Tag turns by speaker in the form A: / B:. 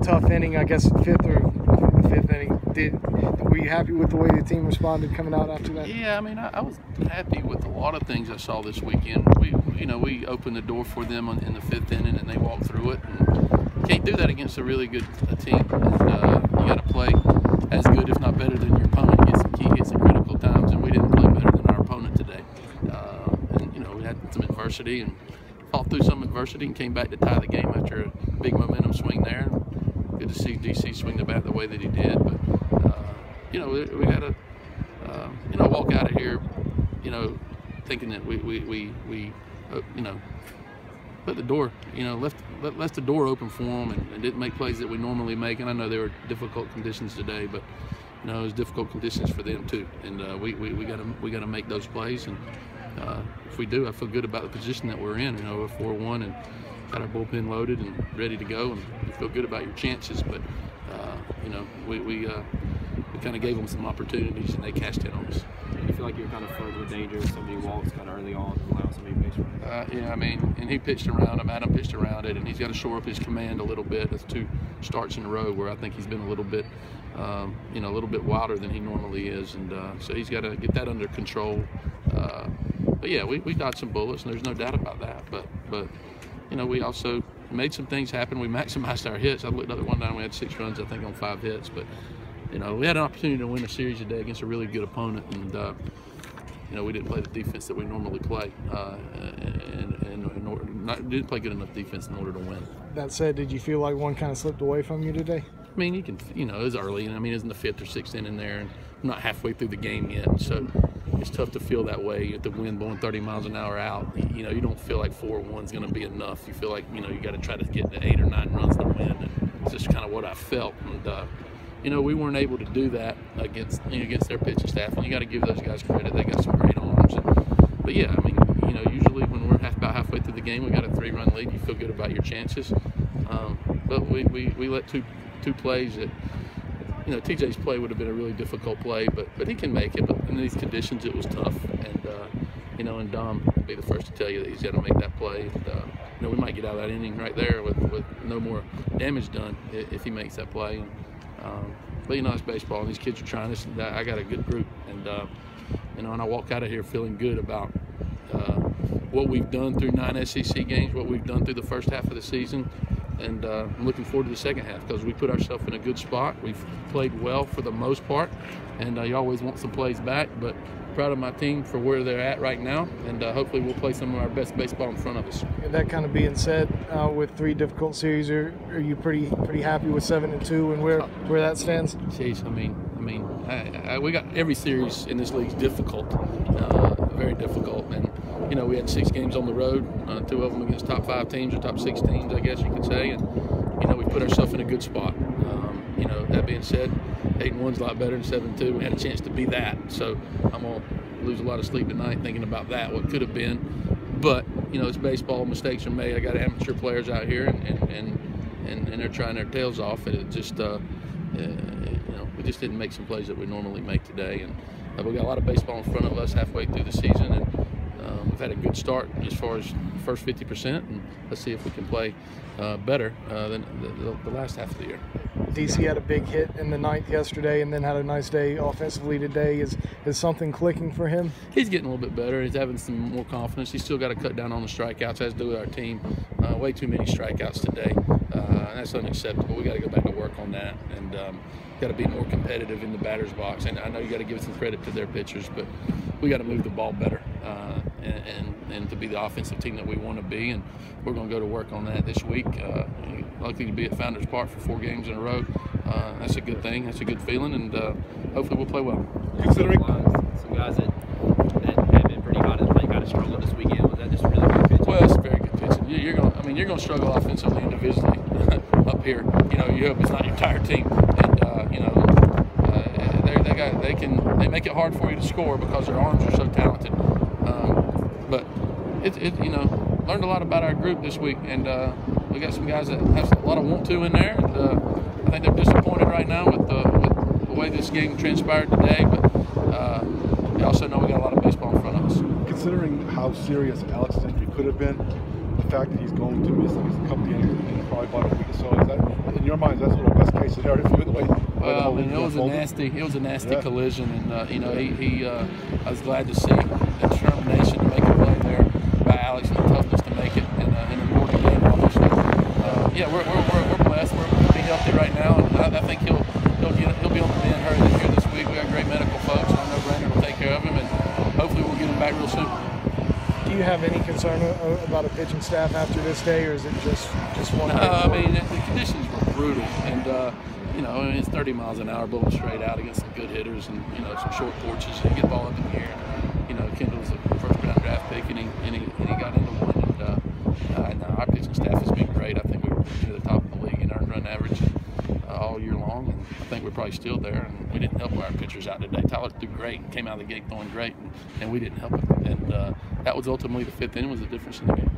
A: tough inning, I guess fifth inning. Were you happy with the way the team responded coming out after that?
B: Yeah, I mean, I was happy with a lot of things I saw this weekend. We opened the door for them in the fifth inning, and they walked through it. And you can't do that against a really good team. And, you got to play as good, if not better, than your opponent. Get some key hits in critical times, and we didn't play better than our opponent today. And we had some adversity and fought through some adversity and came back to tie the game after a big momentum swing there. Good to see DC swing the bat the way that he did, but we got to walk out of here, thinking that we put the door, left the door open for them and didn't make plays that we normally make. And I know there were difficult conditions today, but it was difficult conditions for them too. And we got to make those plays. And if we do, I feel good about the position that we're in. We're 4-1 and got our bullpen loaded and ready to go, and you feel good about your chances. But we kind of gave them some opportunities, and they cashed in on us.
C: You feel like you're kind of further with danger with so many walks kind of early on, allowing so many base runners?
B: Yeah, I mean, and he pitched around him. Adam pitched around it, and he's got to shore up his command a little bit. That's 2 starts in a row where I think he's been a little bit, a little bit wilder than he normally is, and so he's got to get that under control. But yeah, we dodged some bullets, and there's no doubt about that. But we also made some things happen. We maximized our hits. I looked up at one time, we had 6 runs, I think, on 5 hits. But we had an opportunity to win a series today against a really good opponent, and we didn't play the defense that we normally play, and didn't play good enough defense in order to win.
A: That said, did you feel like one kind of slipped away from you today?
B: I mean, you can, it was early, and I mean, it's in the 5th or 6th inning there, and I'm not halfway through the game yet, so it's tough to feel that way. With the wind blowing 30 miles an hour out, you don't feel like 4-1 is going to be enough. You feel like you got to try to get to 8 or 9 runs to win, and it's just kind of what I felt. And we weren't able to do that against their pitching staff, and you got to give those guys credit. They got some great arms. But yeah, I mean, usually when we're about halfway through the game, we got a 3-run lead. You feel good about your chances. But we let two plays that, TJ's play would have been a really difficult play, but he can make it. But in these conditions, it was tough. And Dom will be the first to tell you that he's got to make that play. And, we might get out of that inning right there with no more damage done if he makes that play. But it's baseball, and these kids are trying this. I got a good group, and and I walk out of here feeling good about what we've done through 9 SEC games, what we've done through the first half of the season, and I'm looking forward to the second half because we put ourselves in a good spot. We've played well for the most part, and you always want some plays back, but proud of my team for where they're at right now, and hopefully we'll play some of our best baseball in front of us.
A: That kind of being said, with 3 difficult series, are you pretty happy with 7-2 and where that stands?
B: Jeez, I mean, we got every series in this league difficult, very difficult, and we had 6 games on the road, 2 of them against top 5 teams or top 6 teams, I guess you could say, and we put ourselves in a good spot. That being said, 8-1's a lot better than 7-2. We had a chance to be that, so I'm gonna lose a lot of sleep tonight thinking about that, what could have been. But it's baseball, mistakes are made. I got amateur players out here, and they're trying their tails off, and it just we just didn't make some plays that we normally make today. And we got a lot of baseball in front of us halfway through the season, and we've had a good start as far as the first 50%, and let's see if we can play better than the last half of the year.
A: DC had a big hit in the 9th yesterday, and then had a nice day offensively today. Is something clicking for him?
B: He's getting a little bit better. He's having some more confidence. He's still got to cut down on the strikeouts, as do our team. Way too many strikeouts today. And that's unacceptable. We got to go back to work on that, and got to be more competitive in the batter's box. And I know you got to give some credit to their pitchers, but we got to move the ball better and to be the offensive team that we want to be. And we're going to go to work on that this week. Lucky to be at Founders Park for 4 games in a row. That's a good thing. That's a good feeling, and hopefully we'll play well.
C: Considering some guys that have been pretty hot and kind of struggled this weekend, was that just really good pitching?
B: Well, it's very good pitching. You're going to struggle offensively individually up here. You hope it's not your entire team, and they make it hard for you to score because their arms are so talented. But learned a lot about our group this week, and we got some guys that have a lot of want to in there, and I think they're disappointed right now with the way this game transpired today. But we also know we got a lot of baseball in front of us.
D: Considering how serious Alex Century could have been, the fact that he's he's going to miss a couple games in probably about a week or so. Is that, in your mind, that's sort of best case scenario for you? The way
B: I mean, it was a nasty collision, and you know, I was glad to see the determination to make a play there by Alex and the toughness to make it in a morning game. Yeah, we're blessed. We're going to be healthy right now, and I think he'll be on the mend here this week. We got great medical folks. I know Brandon will take care of him, and hopefully we'll get him back real soon.
A: Do you have any concern about a pitching staff after this day, or is it just one?
B: No, I mean, the conditions were brutal, and you know, it's 30 miles an hour blowing straight out against some good hitters, and you know, some short porches. You get the ball up in the air. You know, Kendall's a first-round draft pick, and he got into one. And no, our pitching staff has been great. I think we were near the top of the league in earned run average all year long, and I think we're probably still there. And we didn't help our pitchers out today. Tyler threw great, came out of the gate throwing great, and we didn't help him. And that was ultimately the fifth inning was the difference in the game.